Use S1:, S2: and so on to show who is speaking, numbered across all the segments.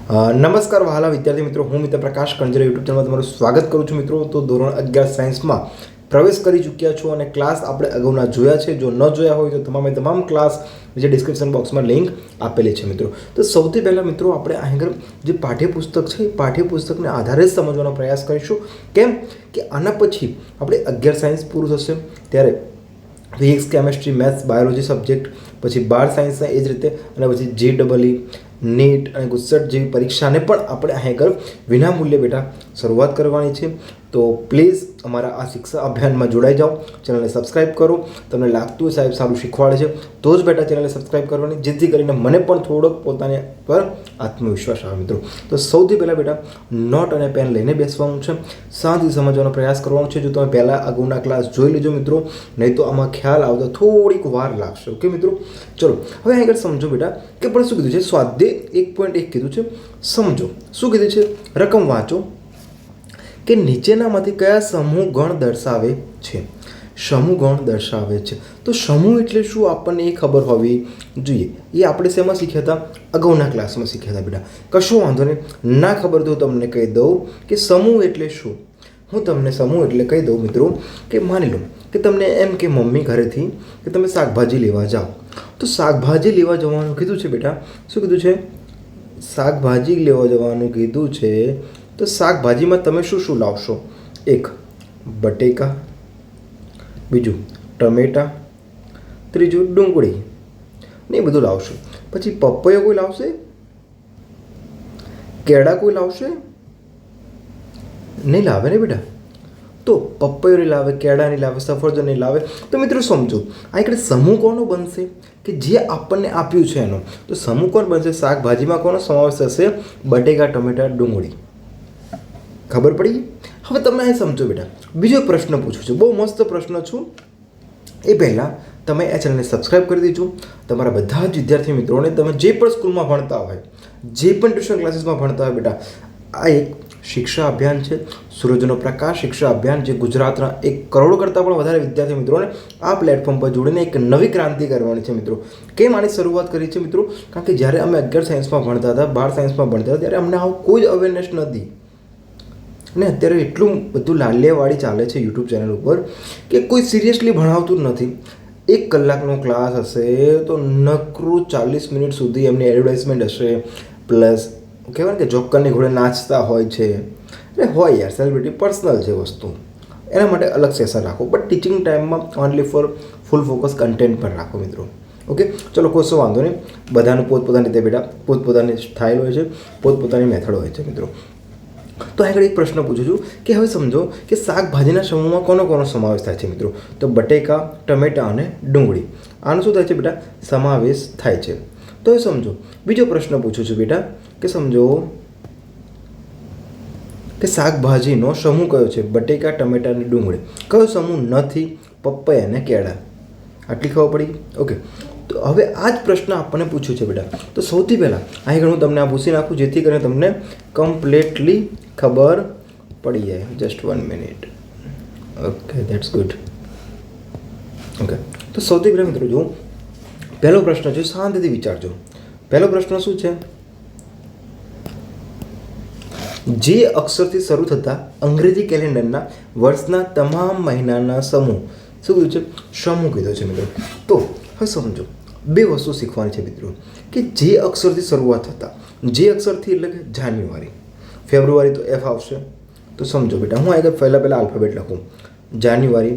S1: નમસ્કાર વહાલા વિદ્યાર્થી મિત્રો, હું મિત્ર પ્રકાશ કંજરા યુટ્યુબ ચેનલમાં તમારું સ્વાગત કરું છું મિત્રો. તો ધોરણ 11 સાયન્સમાં પ્રવેશ કરી ચૂક્યા છો અને ક્લાસ આપણે અગાઉના જોયા છે. જો ન જોયા હોય તો તમામ ક્લાસ જે ડિસ્ક્રિપ્શન બોક્સમાં લિંક આપેલી છે મિત્રો. તો સૌથી પહેલાં મિત્રો આપણે અહીં જે પાઠ્યપુસ્તક છે એ પાઠ્યપુસ્તકને આધારે જ સમજવાનો પ્રયાસ કરીશું. કેમ કે આના પછી આપણે 11 સાયન્સ પૂરું થશે ત્યારે physics, chemistry, maths, biology subject, પછી 12 સાયન્સના એ જ રીતે, અને પછી JEE, નીટ અને ગુજસેટ જેવી પરીક્ષાને પણ આપણે અહીં વિનામૂલ્યે બેટા શરૂઆત કરવાની છે. તો પ્લીઝ અમારા આ શિક્ષા અભિયાનમાં જોડાઈ જાઓ, ચેનલને સબસ્ક્રાઈબ કરો. તમને લાગતું હોય સાહેબ સારું શીખવાડે છે તો જ બેટા ચેનલને સબસ્ક્રાઈબ કરવાની, જેથી કરીને મને પણ થોડોક પોતાની પર આત્મવિશ્વાસ આવે મિત્રો. તો સૌથી પહેલાં બેટા નોટ અને પેન લઈને બેસવાનું છે, શાંતિથી સમજવાનો પ્રયાસ કરવાનો છે. જો તમે પહેલાં અગાઉના ક્લાસ જોઈ લેજો મિત્રો, નહીં તો આમાં ખ્યાલ આવતો થોડીક વાર લાગશે. ઓકે મિત્રો, ચલો હવે અહીં આગળ સમજો બેટા કે પણ શું કીધું છે. સ્વાધ્યાય 1.1 કીધું છે, સમજો શું કીધું છે. રકમ વાંચો કે નીચેનામાંથી કયા સમૂહ ગણ દર્શાવે છે. સમૂહ ગણ દર્શાવે છે તો સમૂહ એટલે શું આપણને એ ખબર હોવી જોઈએ. એ આપણે શેમાં શીખ્યા હતા? અગાઉના ક્લાસમાં શીખ્યા હતા બેટા. કશો વાંધો નહીં, ના ખબર તો તમને કહી દઉં કે સમૂહ એટલે શું. હું તમને સમૂહ એટલે કહી દઉં મિત્રો કે માની લો કે તમને એમ કે મમ્મી ઘરેથી કે તમે શાકભાજી લેવા જાઓ, તો શાકભાજી લેવા જવાનું કીધું છે બેટા. શું કીધું છે? શાકભાજી લેવા જવાનું કીધું છે. તો શાકભાજીમાં તમે શું શું લાવશો? એક બટેકા, બીજું ટમેટા, ત્રીજું ડુંગળી, ને એ બધું લાવશો. પછી પપૈયો કોઈ લાવશે? કેળા કોઈ લાવશે? નહીં લાવે ને બેટા. તો પપૈયો નહીં લાવે, કેળા નહીં લાવે, સફરજન નહીં લાવે. તો મિત્રો સમજો આ એક સમૂહ કોનો બનશે કે જે આપણને આપ્યું છે એનો. તો સમૂહ કોણ બનશે? શાકભાજીમાં કોનો સમાવેશ થશે? બટેકા, ટમેટા, ડુંગળી. ખબર પડી? હવે તમે અહીં સમજો બેટા. બીજો એક પ્રશ્ન પૂછું છું, બહુ મસ્ત પ્રશ્ન છું. એ પહેલાં તમે આ ચેનલને સબસ્ક્રાઈબ કરી દેજો. તમારા બધા જ વિદ્યાર્થી મિત્રોને, તમે જે પણ સ્કૂલમાં ભણતા હોય, જે પણ ટ્યુશન ક્લાસીસમાં ભણતા હોય બેટા, આ એક શિક્ષા અભિયાન છે, સૂરજનો પ્રકાશ શિક્ષા અભિયાન, જે ગુજરાતના 1 કરોડ કરતાં પણ વધારે વિદ્યાર્થી મિત્રોને આ પ્લેટફોર્મ પર જોડીને એક નવી ક્રાંતિ કરવાની છે મિત્રો. કેમ આની શરૂઆત કરી છે મિત્રો? કારણ કે જ્યારે અમે 11 સાયન્સમાં ભણતા હતા, 12 સાયન્સમાં ભણતા હતા, ત્યારે અમને આવું કોઈ જ અવેરનેસ નહોતી. ને અત્યારે એટલું બધું લાલિયાવાડી ચાલે છે યુટ્યુબ ચેનલ ઉપર કે કોઈ સિરિયસલી ભણાવતું જ નથી. 1 કલાકનો ક્લાસ હશે તો નકરું 40 મિનિટ સુધી એમની એડવર્ટાઇઝમેન્ટ હશે, પ્લસ કહેવાય કે જોકરની ઘોડે નાચતા હોય છે. એટલે હોય યાર, સેલિબ્રિટી પર્સનલ છે વસ્તુ, એના માટે અલગ સેશન રાખો. બટ ટીચિંગ ટાઈમમાં only for full focus content પર રાખો મિત્રો. ઓકે, ચલો કોઈ વાંધો નહીં. બધાનું પોતપોતાની રીતે બેટા પોતપોતાની સ્ટાઇલ હોય છે, પોતપોતાની મેથડ હોય છે મિત્રો. તો આગળ એક પ્રશ્ન પૂછું છું કે હવે સમજો કે શાકભાજીના સમૂહમાં કોનો સમાવેશ થાય છે મિત્રો? તો બટેકા, ટમેટા અને ડુંગળી. આનો શું થાય છે બેટા? સમાવેશ થાય છે. તો એ સમજો. બીજો પ્રશ્ન પૂછું છું બેટા કે સમજો કે શાકભાજીનો સમૂહ કયો છે? બટેકા, ટમેટા અને ડુંગળી. કયો સમૂહ નથી? પપૈયા અને કેળા. આટલી ખબર પડી? ઓકે, તો હવે આ જ પ્રશ્ન આપણને પૂછ્યું છે બેટા. તો સૌથી પહેલાં અહીં હું તમને આ પૂછી નાખું, જેથી કરીને તમને કમ્પ્લીટલી ખબર પડી જાય. Just 1 minute. Okay, that's good. Okay, તો સૌથી પહેલાં મિત્રો જો પહેલો પ્રશ્ન છે, શાંતિથી વિચારજો. પહેલો પ્રશ્ન શું છે? જે અક્ષરથી શરૂ થતા અંગ્રેજી કેલેન્ડરના વર્ષના તમામ મહિનાના સમૂહ. શું કીધું છે? સમૂહ કીધો છે મિત્રો. તો હવે સમજો 2 વસ્તુ શીખવાની છે મિત્રો કે જે અક્ષરથી શરૂઆત થતા, જે અક્ષરથી એટલે કે જાન્યુઆરી, ફેબ્રુઆરી તો F આવશે. તો સમજો બેટા, હું આગળ પહેલાં આલ્ફાબેટ લખું. જાન્યુઆરી,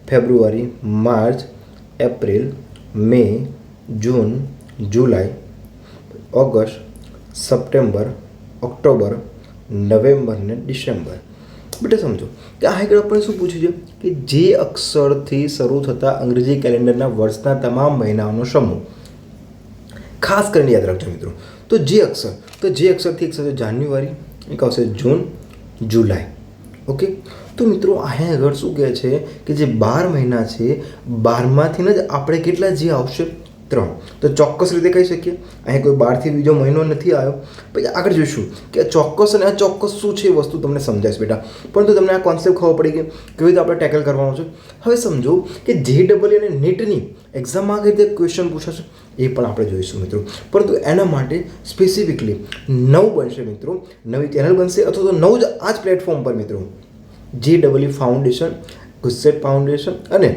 S1: ફેબ્રુઆરી, માર્ચ, એપ્રિલ, મે, જૂન, જુલાઈ, ઓગસ્ટ, સપ્ટેમ્બર, ઓક્ટોબર, નવેમ્બર ને ડિસેમ્બર. બેટા સમજો કે આ આગળ આપણે શું પૂછ્યું છે કે જે અક્ષરથી શરૂ થતા અંગ્રેજી કેલેન્ડરના વર્ષના તમામ મહિનાઓનો સમૂહ. ખાસ કરીને યાદ રાખજો મિત્રો. તો જે અક્ષરથી એક સાથે જાન્યુઆરી, એક આવશે જૂન, જુલાઈ. ઓકે, તો મિત્રો અહીં આગળ શું કહે છે કે જે 12 મહિના છે, 12માંથી જ આપણે કેટલા જે આવશે? 3. તો ચોક્કસ રીતે કહી શકીએ અહીં કોઈ બહારથી બીજો મહિનો નથી આવ્યો. પછી આગળ જોઈશું કે ચોક્કસ અને અચોક્કસ શું છે એ વસ્તુ તમને સમજાઈશ બેટા. પરંતુ તમને આ કોન્સેપ્ટ ખબર પડી કે કેવી રીતે આપણે ટેકલ કરવાનો છે. હવે સમજો કે JEE અને નીટની એક્ઝામમાં કઈ રીતે ક્વેશ્ચન પૂછાશે એ પણ આપણે જોઈશું મિત્રો. પરંતુ એના માટે સ્પેસિફિકલી નવું બનશે મિત્રો, નવી ચેનલ બનશે અથવા તો નવું જ આ જ પ્લેટફોર્મ પર મિત્રો JEE ફાઉન્ડેશન, ગુજસેટ ફાઉન્ડેશન અને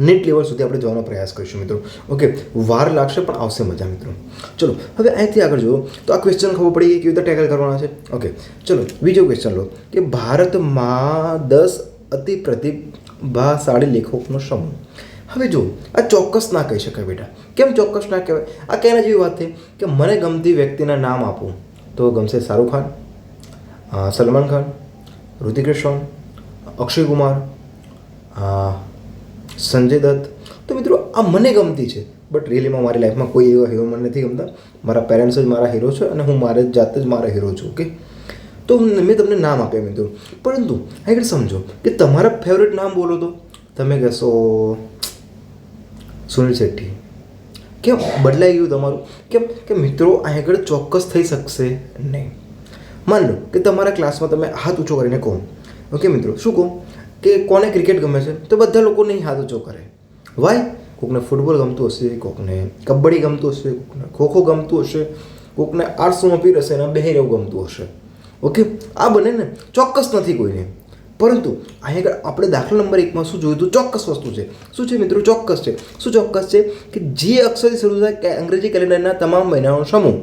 S1: નીટ લેવલ સુધી આપણે જવાનો પ્રયાસ કરીશું મિત્રો. ઓકે, વાર લાગશે પણ આવશે મજા મિત્રો. ચલો હવે અહીંથી આગળ જુઓ તો આ ક્વેશ્ચન ખબર પડી કેવી રીતે ટેકલ કરવાના છે. ઓકે ચલો બીજો ક્વેશ્ચન લો કે ભારતમાં 10 અતિ પ્રતિભાશાળી લેખકોનો સમૂહ. હવે જો આ ચોક્કસ ના કહી શકાય બેટા. કેમ ચોક્કસ ના કહેવાય? આ કહેના જેવી વાત છે કે મને ગમતી વ્યક્તિના નામ આપો તો ગમશે શાહરૂખ ખાન, સલમાન ખાન, ઋતિક રોશન, અક્ષય કુમાર, સંજય દત્ત. તો મિત્રો આ મને ગમતી છે, બટ રિયલીમાં મારી લાઈફમાં કોઈ એવા હીરો મને નથી ગમતા. મારા પેરેન્ટ્સ જ મારા હીરો છે અને હું મારે જાતે જ મારા હીરો છું. ઓકે, તો મેં તમને નામ આપ્યા મિત્રો. પરંતુ આગળ સમજો કે તમારા ફેવરેટ નામ બોલો તો તમે કહેશો સુનિલ શેટ્ટી. કેમ બદલાઈ ગયું તમારું? કેમ કે મિત્રો અહીં આગળ ચોક્કસ થઈ શકશે નહીં. માન લો કે તમારા ક્લાસમાં તમે હાથ ઊંચો કરીને કહો, ઓકે મિત્રો, શું કહો કે કોને ક્રિકેટ ગમે છે? તો બધા લોકો નહીં હાથ ઊંચો કરે. વાય? કોકને ફૂટબોલ ગમતું હશે, કોકને કબડ્ડી ગમતું હશે, કોકને ખોખો ગમતું હશે, કોકને આર્ટ્સમાં પીર હશે અને બહેર એવું ગમતું હશે. ઓકે, આ બને ને ચોક્કસ નથી કોઈને. પરંતુ અહીં આગળ આપણે દાખલા નંબર 1માં શું જોયું હતું? ચોક્કસ વસ્તુ છે. શું છે મિત્રો? ચોક્કસ છે. શું ચોક્કસ છે? કે જે અક્ષરથી શરૂ થાય કે અંગ્રેજી કેલેન્ડરના તમામ મહિનાનો સમૂહ.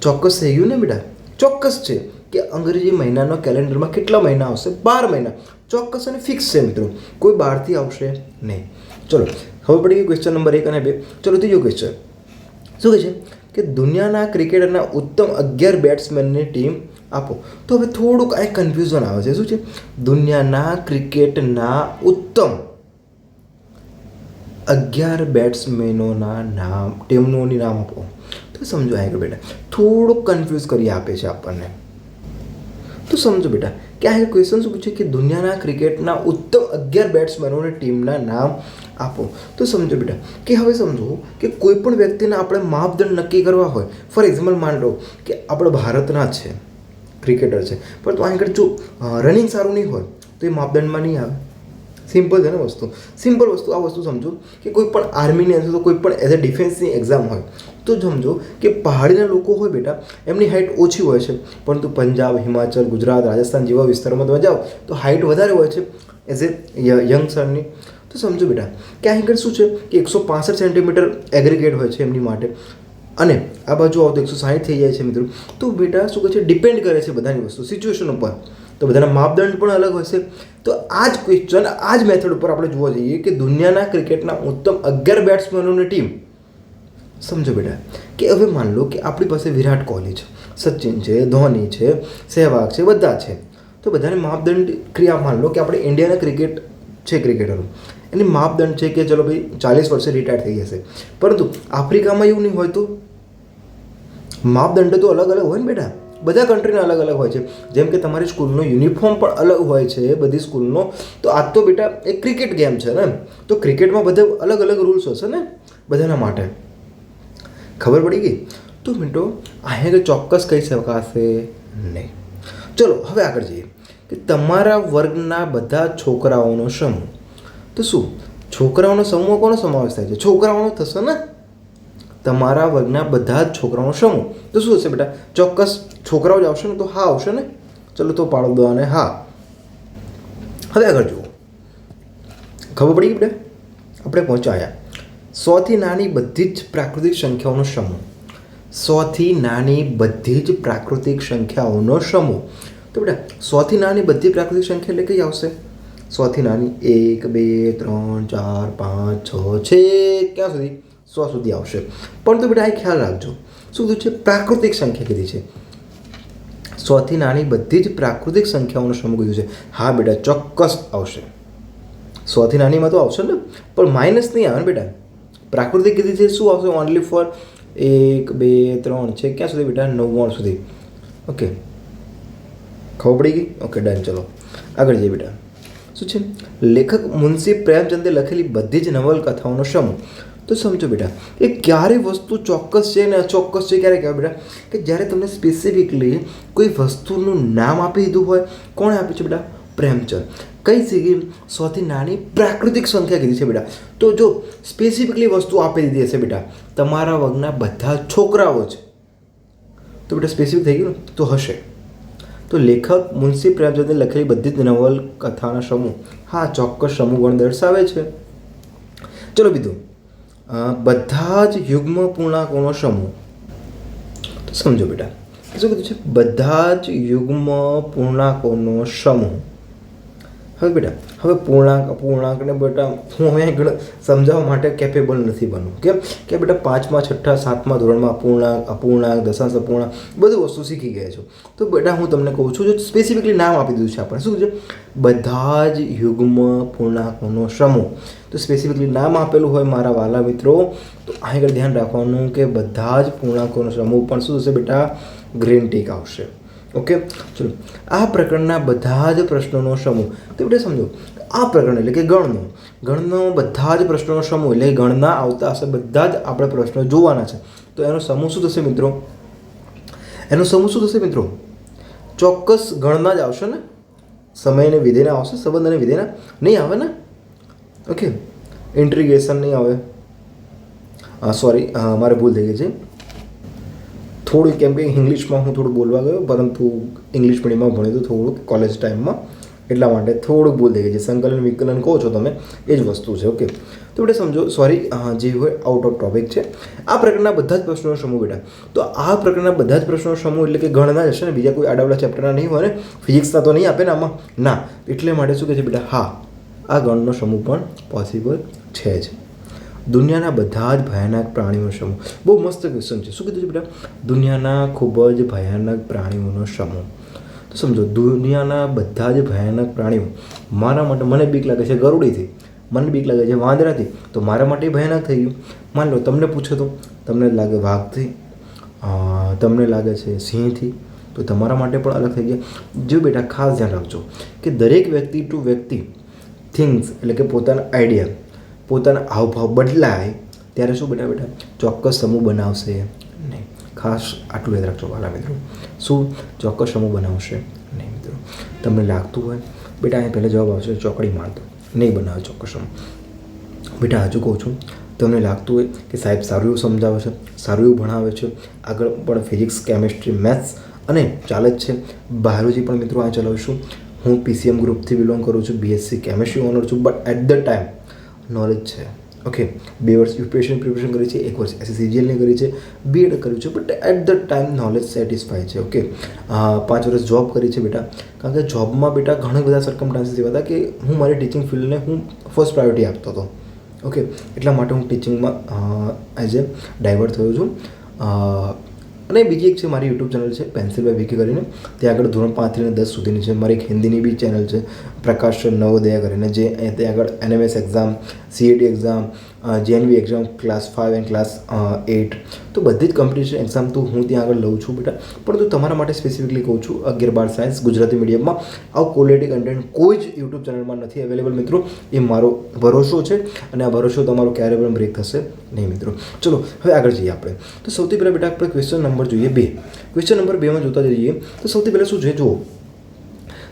S1: ચોક્કસ થઈ ગયું ને બેટા? ચોક્કસ છે કે અંગ્રેજી મહિનાનો કેલેન્ડરમાં કેટલા મહિના આવશે? 12 મહિના. ચોક્કસ અને ફિક્સ છે મિત્રો, કોઈ બહારથી આવશે નહીં. ચલો ખબર પડી ગઈ ક્વેશ્ચન નંબર 1 અને 2. ચલો ત્રીજો ક્વેશ્ચન શું કહે છે કે દુનિયાના ક્રિકેટરના ઉત્તમ 11 બેટ્સમેનની ટીમ આપો. તો હવે થોડુંક આ કન્ફ્યુઝન આવે છે. શું છે? દુનિયાના ક્રિકેટના ઉત્તમ 11 બેટ્સમેનોના નામ, ટીમોની નામ આપો. તો સમજો આગળ બેટા થોડુંક કન્ફ્યુઝ કરી આપે છે આપણને. તો સમજો બેટા કે આ ક્વેશ્ચન શું પૂછે કે દુનિયાના ક્રિકેટના ઉત્તમ 11 બેટ્સમેનોની ટીમના નામ આપો. તો સમજો બેટા કે હવે સમજો કે કોઈ પણ વ્યક્તિના આપણે માપદંડ નક્કી કરવા હોય. ફોર એક્ઝામ્પલ માન લો કે આપણે ભારતના છે ક્રિકેટર છે, પરંતુ આગળ જો રનિંગ સારું નહીં હોય તો એ માપદંડમાં નહીં આવે. સિમ્પલ છે ને વસ્તુ. સિમ્પલ વસ્તુ આ વસ્તુ સમજો કે કોઈ પણ આર્મીની અંદર તો કોઈ પણ એઝ અ ડિફેન્સની એક્ઝામ હોય તો સમજો કે પહાડીના લોકો હોય બેટા એમની હાઇટ ઓછી હોય છે, પરંતુ પંજાબ, હિમાચલ, ગુજરાત, રાજસ્થાન જેવા વિસ્તારોમાં તમે જાઓ તો હાઇટ વધારે હોય છે એઝ એ યંગસ્ટરની. તો સમજો બેટા કે આગળ શું છે કે 165 સેન્ટીમીટર એગ્રીગેટ હોય છે એમની માટે અને આ બાજુ આવો તો 160 થઈ જાય છે મિત્રો. તો બેટા શું કહે છે ડિપેન્ડ કરે છે બધાની વસ્તુ સિચ્યુએશન ઉપર. તો બધાના માપદંડ પણ અલગ હોય છે. તો આ જ ક્વેશ્ચન આ જ મેથડ ઉપર આપણે જોવા જઈએ કે દુનિયાના ક્રિકેટના ઉત્તમ 11 બેટ્સમેનોની ટીમ. સમજો બેટા કે હવે માન લો કે આપણી પાસે વિરાટ કોહલી છે, સચિન છે, ધોની છે, સહેવાગ છે, બધા છે. તો બધાને માપદંડ ક્રિયા માન લો કે આપણે ઇન્ડિયાના ક્રિકેટ છે ક્રિકેટરો એની માપદંડ છે કે ચલો ભાઈ 40 વર્ષે રિટાયર થઈ જશે. પરંતુ આફ્રિકામાં એવું નહીં હોય તો માપદંડ તો અલગ અલગ હોય ને બેટા. બધા કન્ટ્રીના અલગ અલગ હોય છે. જેમ કે તમારી સ્કૂલનો યુનિફોર્મ પણ અલગ હોય છે બધી સ્કૂલનો. તો આ તો બેટા એક ક્રિકેટ ગેમ છે ને, તો ક્રિકેટમાં બધા અલગ અલગ રૂલ્સ હશે ને બધાના માટે. ખબર પડી ગઈ? તો મિત્રો અહીંયા ચોક્કસ કહી શકાશે નહીં. ચલો હવે આગળ જઈએ કે તમારા વર્ગના બધા છોકરાઓનો સમૂહ. તો શું છોકરાઓનો સમૂહ કોનો સમાવેશ થાય છે? છોકરાઓનો થશે ને. તમારા વર્ગના બધા જ છોકરાઓનો સમૂહ. તો શું હશે બેટા? ચોક્કસ છોકરાઓ જ આવશે ને. તો હા આવશે ને. ચલો તો પાડો દો અને હા. હવે આગળ જુઓ. ખબર પડી ગઈ બેટા? આપણે પહોંચાયા 100 થી નાની બધી જ પ્રાકૃતિક સંખ્યાઓનો સમૂહ. 100 થી નાની બધી જ પ્રાકૃતિક સંખ્યાઓનો સમૂહ. તો બેટા 100 થી નાની બધી પ્રાકૃતિક સંખ્યા એટલે કઈ આવશે? 100 થી નાની 1 2 3 4 5 6 છે ક્યાં સુધી? 100 સુધી આવશે. પરંતુ બેટા આ ખ્યાલ રાખજો શું કીધું છે? પ્રાકૃતિક સંખ્યા કીધી છે. 100 થી નાની બધી જ પ્રાકૃતિક સંખ્યાઓનો સમૂહ કીધું છે. હા બેટા ચોક્કસ આવશે. 100 થી નાનીમાં તો આવશે ને, પણ માઇનસ નહીં આવે ને બેટા. પ્રાકૃતિક કીધી છે શું આવશે? ઓનલી ફોર 1 2 3 છે ક્યાં સુધી બેટા? 99 સુધી. ઓકે ખબર પડી ગઈ? Okay done. ચલો આગળ જઈએ બેટા. શું છે? લેખક મુનશી પ્રેમચંદે લખેલી બધી જ નવલકથાઓનો સમૂહ. તો સમજો બેટા એ ક્યારે વસ્તુ ચોક્કસ છે અને અચોક્કસ છે ક્યારે કહેવાય બેટા કે જ્યારે તમને સ્પેસિફિકલી કોઈ વસ્તુનું નામ આપી દીધું હોય. કોણે આપ્યું છે બેટા? પ્રેમચંદ. કઈ જગ્યાએ? સૌથી નાની પ્રાકૃતિક સંખ્યા કીધી છે બેટા. તો જો સ્પેસિફિકલી વસ્તુ આપી દીધી હશે બેટા તમારા વર્ગના બધા છોકરાઓ છે તો બેટા સ્પેસિફિક થઈ ગયું ને તો હશે. તો લેખક મુનશી પ્રેમચંદે લખેલી બધી જ નવલકથાના સમૂહ હા ચોક્કસ સમૂહ ગણ દર્શાવે છે. ચલો બીજું બધા જ યુગ્મ પૂર્ણાંકોનો સમૂહ. તો સમજો બેટા શું કીધું છે? બધા જ યુગ્મ પૂર્ણાંકોનો સમૂહ. હવે બેટા હવે પૂર્ણાંકને બેટા હું હવે આગળ સમજાવવા માટે કેપેબલ નથી બનવું. કેમ કે બેટા 5મા 6ઠા 7મા ધોરણમાં પૂર્ણાંક અપૂર્ણાંક દશાંશ અપૂર્ણાંક બધું વસ્તુ શીખી ગયા છો. તો બેટા હું તમને કહું છું જો સ્પેસિફિકલી નામ આપી દીધું છે આપણે શું છે બધા જ યુગ્મ પૂર્ણાંકોનો સમૂહ. તો સ્પેસિફિકલી નામ આપેલું હોય મારા વાલા મિત્રો તો આગળ ધ્યાન રાખવાનું કે બધા જ પૂર્ણાંકોનો સમૂહ પણ શું થશે બેટા? ગ્રીન ટીક આવશે. ઓકે ચલો આ પ્રકરણના બધા જ પ્રશ્નોનો સમૂહ. તો બેટા સમજો આ પ્રકરણ એટલે કે ગણનો બધા જ પ્રશ્નોનો સમૂહ એટલે ગણના આવતા હશે બધા જ આપણે પ્રશ્નો જોવાના છે. તો એનો સમૂહ શું થશે મિત્રો? એનો સમૂહ શું થશે મિત્રો? ચોક્કસ ગણના જ આવશે ને. સમય અને વિધેયના આવશે, સંબંધ અને વિધેયના નહીં આવે ને. ઓકે ઇન્ટ્રીગેશન નહીં આવે. સોરી મારે ભૂલ થઈ ગઈ છે થોડી કેમ કે ઇંગ્લિશમાં હું થોડું બોલવા ગયો પરંતુ ઇંગ્લિશ મીડિયમમાં ભણ્યું હતું થોડુંક કોલેજ ટાઈમમાં એટલા માટે થોડુંક ભૂલ થઈ ગઈ છે. સંકલન વિકલન કહો છો તમે એ જ વસ્તુ છે. ઓકે તો બેટા સમજો સોરી જે હોય આઉટ ઓફ ટોપિક છે. આ પ્રકારના બધા જ પ્રશ્નોનો સમૂહ બેટા. તો આ પ્રકારના બધા જ પ્રશ્નોનો સમૂહ એટલે કે ગણના જ હશે ને બીજા કોઈ આડાવડા ચેપ્ટરના નહીં હોય ને ફિઝિક્સના તો નહીં આપે ને આમાં ના. એટલે માટે શું કહે છે બેટા હા આ ગણનો સમૂહ પણ પોસિબલ છે જ. દુનિયાના બધા જ ભયાનક પ્રાણીઓનો સમૂહ. બહુ મસ્ત ક્વેશ્ચન છે. શું કીધું છે બેટા? દુનિયાના ખૂબ જ ભયાનક પ્રાણીઓનો સમૂહ. તો સમજો દુનિયાના બધા જ ભયાનક પ્રાણીઓ મારા માટે મને બીક લાગે છે ગરુડીથી, મને બીક લાગે છે વાંદરાથી તો મારા માટે ભયાનક થઈ ગયું. માન લો તમને પૂછો તો તમને લાગે વાઘથી, તમને લાગે છે સિંહથી તો તમારા માટે પણ અલગ થઈ ગયા. જો બેટા ખાસ ધ્યાન રાખજો કે દરેક વ્યક્તિ ટુ વ્યક્તિ થિંગ્સ એટલે કે પોતાના આઈડિયા પોતાના હાવભાવ બદલાય ત્યારે શું બેટા ચોક્કસ સમૂહ બનાવશે નહીં. ખાસ આટલું યાદ રાખજો વાલા મિત્રો. શું ચોક્કસ સમૂહ બનાવશે નહીં મિત્રો? તમને લાગતું હોય બેટા અહીં પહેલાં જવાબ આવશે ચોકડી મારતો નહીં બનાવે ચોક્કસ સમૂહ. બેટા હજુ કહું છું તમને લાગતું હોય કે સાહેબ સારું એવું સમજાવે છે, સારું એવું ભણાવે છે, આગળ પણ ફિઝિક્સ કેમેસ્ટ્રી મેથ્સ અને ચાલે જ છે, બાયોલોજી પણ મિત્રો આ ચલાવીશું. હું PCM ગ્રુપથી બિલોંગ કરું છું, BSc કેમેસ્ટ્રી ઓનર છું. But at the time knowledge છે. ઓકે 2 વર્ષ યુપીએસસીની પ્રિપરેશન કરી છે, 1 વર્ષ SSCGLની કરી છે, B.Ed કર્યું છે. But at the time knowledge satisfy છે. ઓકે 5 વર્ષ જોબ કરી છે બેટા. કારણ કે જોબમાં બેટા ઘણા બધા સર્કમસ્ટાન્સીસ એવા હતા કે હું મારી ટીચિંગ ફિલ્ડને હું ફર્સ્ટ પ્રાયોરિટી આપતો હતો. ઓકે એટલા માટે હું ટીચિંગમાં એઝ એ ડાયવર્ટ થયો છું. અને બીજી એક છે મારી યુટ્યુબ ચેનલ છે પેન્સિલભાઈ વિકી કરીને. ત્યાં આગળ ધોરણ 5 થી 10 સુધીની છે. મારી એક હિન્દીની બી ચેનલ છે પ્રકાશ નવોદયા કરીને જે ત્યાં આગળ NMS exam, CAT exam, JNV exam class 5 and class 8 તો બધી જ કોમ્પિટિશન એક્ઝામ તો હું ત્યાં આગળ લઉં છું બેટા. પરંતુ તમારા માટે સ્પેસિફિકલી કહું છું 11-12 સાયન્સ ગુજરાતી મીડિયમમાં આવું ક્વોલિટી કન્ટેન્ટ કોઈ જ યુટ્યુબ ચેનલમાં નથી અવેલેબલ મિત્રો. એ મારો ભરોસો છે અને આ ભરોસો તમારો ક્યારે પણ બ્રેક થશે નહીં મિત્રો. ચલો હવે આગળ જઈએ આપણે. તો સૌથી પહેલાં બેટા આપણે ક્વેશ્ચન નંબર જોઈએ 2. ક્વેશ્ચન નંબર 2માં જોતા જઈએ તો સૌથી પહેલાં શું છે જુઓ.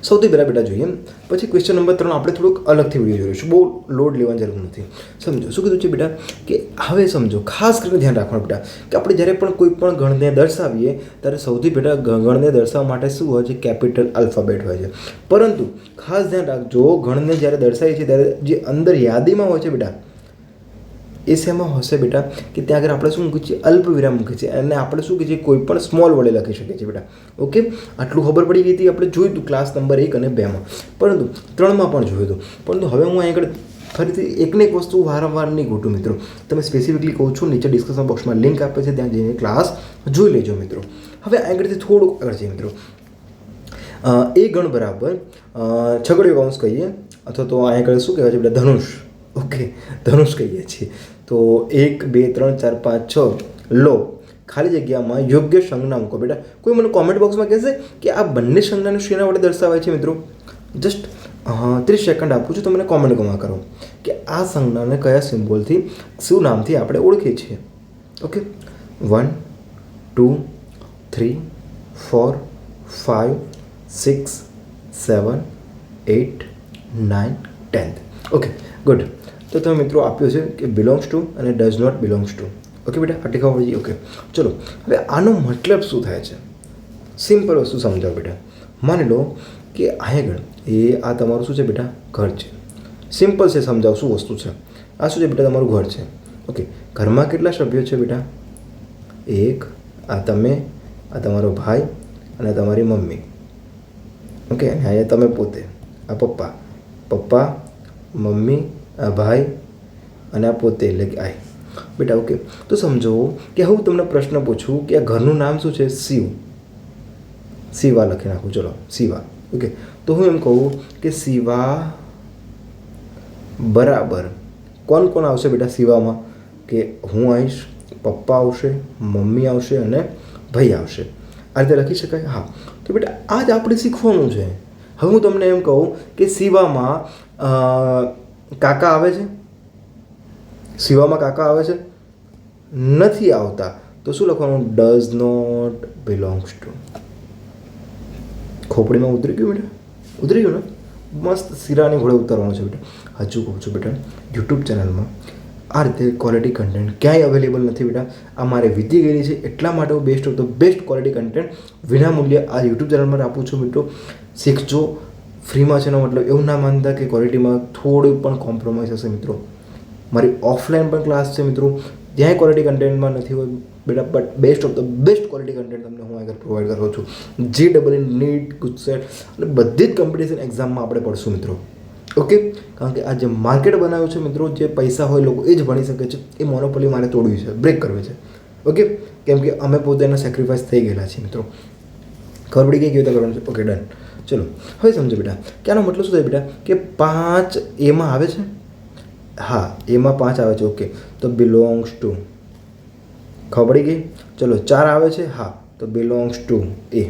S1: સૌથી પહેલાં બેટા જોઈએ પછી ક્વેશ્ચન નંબર 3 આપણે થોડુંક અલગથી વિડીયો જોઈશું. બહુ લોડ લેવાની જરૂર નથી. સમજો શું કીધું છે બેટા કે હવે સમજો ખાસ કરીને ધ્યાન રાખવાનું બેટા કે આપણે જ્યારે પણ કોઈ પણ ગણને દર્શાવીએ ત્યારે સૌથી બેટા ગણને દર્શાવવા માટે શું હોય છે કેપિટલ આલ્ફાબેટ હોય છે. પરંતુ ખાસ ધ્યાન રાખજો ગણને જ્યારે દર્શાવીએ છીએ ત્યારે જે અંદર યાદીમાં હોય છે બેટા એ શેમાં હશે બેટા કે ત્યાં આગળ આપણે શું મૂકીએ છીએ અલ્પ વિરામ મૂકીએ છીએ અને આપણે શું કહીએ છીએ કોઈ પણ સ્મોલ વડે લખી શકીએ છીએ બેટા. ઓકે આટલું ખબર પડી ગઈ હતી આપણે જોયું હતું ક્લાસ નંબર 1 અને 2માં પરંતુ 3માં પણ જોયું હતું. પરંતુ હવે હું અહીં આગળ ફરીથી એકને એક વસ્તુ વારંવાર નહીં ગોઠું મિત્રો. તમે સ્પેસિફિકલી કહું છું નીચે ડિસ્કશન બોક્સમાં લિંક આપે છે ત્યાં જઈને ક્લાસ જોઈ લેજો મિત્રો. હવે આગળથી થોડુંક આગળ જઈએ મિત્રો. એ ગણ બરાબર છગડીયો કૌંસ કહીએ અથવા તો અહીં આગળ શું કહેવાય છે બેટા ધનુષ. ઓકે ધનુષ કહીએ છીએ. તો 1 2 3 4 5 6 લો ખાલી જગ્યામાં યોગ્ય સંજ્ઞા મૂકો બેટા. કોઈ મને કોમેન્ટ બોક્સમાં કહેશે કે આ બંને સંજ્ઞાને શેના વડે દર્શાવાય છે મિત્રો? જસ્ટ 30 સેકન્ડ આપું છું, તમને કોમેન્ટમાં કરો કે આ સંજ્ઞાને કયા સિમ્બોલથી, શું નામથી આપણે ઓળખીએ છીએ. ઓકે, 1 2 3 4 5 6 7 8 9 10. Okay, good. તો તમે મિત્રો આપ્યું છે કે બિલોંગ્સ ટુ અને does not belongs to. Okay બેટા, આટલી ખબર પડી. ઓકે, ચલો હવે આનો મતલબ શું થાય છે, સિમ્પલ વસ્તુ સમજાવો બેટા. માની લો કે આગળ આ તમારું શું છે બેટા, ઘર છે. સિમ્પલ છે, સમજાવો શું વસ્તુ છે. આ શું છે બેટા, તમારું ઘર છે. ઓકે, ઘરમાં કેટલા સભ્યો છે બેટા? 1, આ તમે, આ તમારો ભાઈ અને તમારી મમ્મી. ઓકે, અને અહીંયા તમે પોતે, આ પપ્પા મમ્મી, આ ભાઈ અને આ પોતે એટલે કે આઈ બેટા. ઓકે, તો સમજો કે હું તમને પ્રશ્ન પૂછું કે આ ઘરનું નામ શું છે? શિવા લખી નાખું. ચલો, શિવા. ઓકે, તો હું એમ કહું કે શિવા બરાબર કોણ કોણ આવશે બેટા શિવામાં? કે હું આવીશ, પપ્પા આવશે, મમ્મી આવશે અને ભાઈ આવશે. આ રીતે લખી શકાય. હા, તો બેટા આ જ આપણે શીખવાનું છે. હવે હું તમને એમ કહું કે શિવામાં કાકા આવે છે? શિવામાં કાકા આવે છે? નથી આવતા. તો શું લખવાનું? Does not belongs to. ખોપડીમાં ઉતરી ગયું બેટા? ઉતરી ગયું ને? મસ્ત શીરાની ઘોડે ઉતારવાનું છે બેટા. હજુ કહું છું બેટા, યુટ્યુબ ચેનલમાં આ રીતે ક્વોલિટી કન્ટેન્ટ ક્યાંય અવેલેબલ નથી બેટા. આ મારે વીતી ગયેલી છે, એટલા માટે હું best of the best quality content વિનામૂલ્ય આ યુટ્યુબ ચેનલમાં આપું છું મિત્રો. શીખજો, ફ્રીમાં છે એનો મતલબ એવું ના માનતા કે ક્વોલિટીમાં થોડું પણ કોમ્પ્રોમાઇઝ હશે મિત્રો. મારી ઓફલાઈન પણ ક્લાસ છે મિત્રો, જ્યાંય ક્વોલિટી કન્ટેન્ટમાં નથી હોય બેટા, but best of the best quality content તમને હું આગળ પ્રોવાઈડ કરું છું. JEE, નીટ, ગુજસેટ અને બધી જ કોમ્પિટિશન એક્ઝામમાં આપણે પડશું મિત્રો. ઓકે, કારણ કે આ જે માર્કેટ બનાવ્યું છે મિત્રો, જે પૈસા હોય લોકો એ જ ભણી શકે છે, એ મોનોપોલી મારે તોડવી છે, બ્રેક કરવી છે. ઓકે, કેમ કે અમે પોતે એના સેક્રિફાઈસ થઈ ગયેલા છીએ મિત્રો. ખબર પડી ગઈ કેવી રીતે કરવાનું છે. Okay, done. ચલો હવે સમજો બેટા કે આનો મતલબ શું થાય બેટા કે 5 એમાં આવે છે. હા, એમાં 5 આવે છે. ઓકે, તો બિલોંગ્સ ટુ. ખબર પડી ગઈ. ચલો 4 આવે છે. હા, તો બિલોંગ્સ ટુ એ.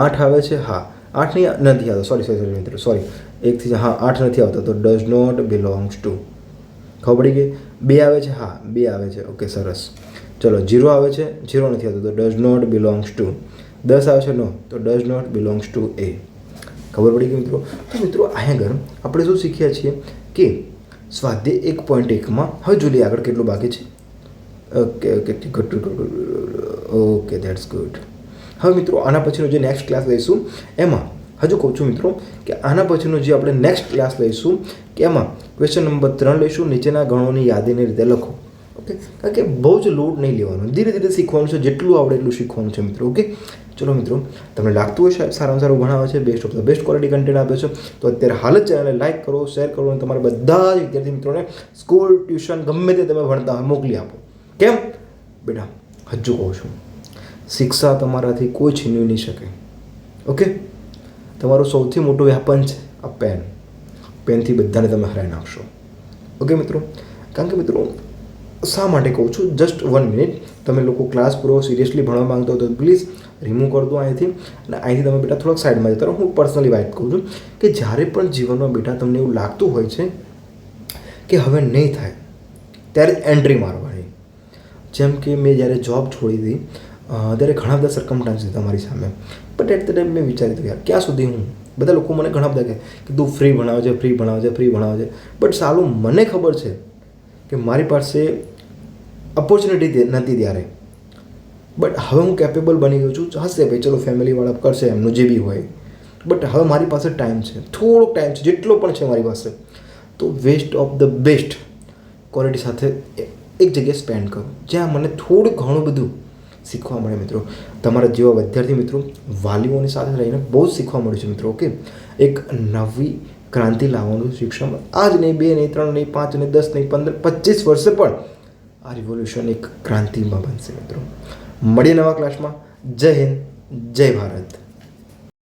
S1: 8 આવે છે. હા, 8 નથી આવતો. સોરી મિત્રો, સોરી. 1 હા 8 નથી આવતો, તો ડઝ નોટ બિલોંગ્સ ટુ. ખબર પડી ગઈ. 2 આવે છે. હા, 2 આવે છે. ઓકે, સરસ. ચલો 0 આવે છે. 0 નથી આવતો, તો ડઝ નોટ બિલોંગ્સ ટુ. 10 આવે છે. નો, તો ડઝ નોટ બિલોંગ્સ ટુ એ. ખબર પડી ગઈ મિત્રો. તો મિત્રો અહીંયા આપણે શું શીખ્યા છીએ કે સ્વાધ્યાય 1.1માં હવે જોઈએ આગળ કેટલું બાકી છે. Okay, that's good. હવે મિત્રો આના પછીનો જે નેક્સ્ટ ક્લાસ લઈશું એમાં હજુ કહું છું મિત્રો કે આના પછીનો જે આપણે નેક્સ્ટ ક્લાસ લઈશું કે એમાં ક્વેશ્ચન નંબર 3 લઈશું. નીચેના ગણોની યાદીની રીતે લખો. ઓકે, કારણ કે બહુ જ લોડ નહીં લેવાનો, ધીરે ધીરે શીખવાનું છે, જેટલું આવડે એટલું શીખવાનું છે મિત્રો. ઓકે, ચલો મિત્રો, તમને લાગતું હોય સાહેબ સારામાં સારું ભણાવે છે, best of the best quality content આપે છે, તો અત્યારે હાલ જ ચેનલને લાઇક કરો, શેર કરો અને તમારા બધા જ વિદ્યાર્થી મિત્રોને સ્કૂલ, ટ્યુશન ગમે તે તમે ભણતા હોય મોકલી આપો. કેમ બેટા? હજુ કહું છું, શિક્ષા તમારાથી કોઈ છીનવી નહીં શકે. ઓકે, તમારું સૌથી મોટું વેપન છે આ પેન. પેનથી બધાને તમે હરાવી નાખશો. ઓકે મિત્રો, કારણ કે મિત્રો શા માટે કહું છું, જસ્ટ 1 મિનિટ. તમે લોકો ક્લાસ પૂરો સિરિયસલી ભણવા માંગતો હો તો પ્લીઝ રિમૂવ કરી દો અહીંથી, અને અહીંથી તમે બેટા થોડાક સાઈડમાં જતા રહો. હું પર્સનલી વાત કહું છું કે જ્યારે પણ જીવનમાં બેટા તમને એવું લાગતું હોય છે કે હવે નહીં થાય, ત્યારે એન્ટ્રી મારવાની. જેમ કે મેં જ્યારે જોબ છોડી હતી ત્યારે ઘણા બધા સરકમસ્ટાન્સીસ તમારી સામે, બટ એટ ધ ટાઈમ મેં વિચાર્યું હતું યાર ક્યાં સુધી હું, બધા લોકો મને ઘણા બધા કહે કે તું ફ્રી ભણાવે છે, બટ સાલું મને ખબર છે કે મારી પાસે ઓપોર્ચ્યુનિટી નથી ત્યારે, બટ હવે હું કેપેબલ બની ગયો છું. હશે ભાઈ, ચલો ફેમિલીવાળા કરશે એમનું જે બી હોય, બટ હવે મારી પાસે ટાઈમ છે, થોડોક ટાઈમ છે, જેટલો પણ છે મારી પાસે, તો best of the best quality સાથે એક જગ્યાએ સ્પેન્ડ કરું જ્યાં મને થોડું ઘણું બધું શીખવા મળે મિત્રો. તમારા જેવા વિદ્યાર્થી મિત્રો વાલીઓની સાથે રહીને બહુ જ શીખવા મળ્યું છે મિત્રો. ઓકે, એક નવી ક્રાંતિ લાવવાનું શિક્ષણમાં આજ નહીં, 2 નહીં, 3 નહીં, 5 નહીં, 10 નહીં, 15, 25 વર્ષે પણ આ રિવોલ્યુશન એક ક્રાંતિમાં બનશે મિત્રો. મળીએ નવા ક્લાસમાં. જય હિન્દ, જય ભારત.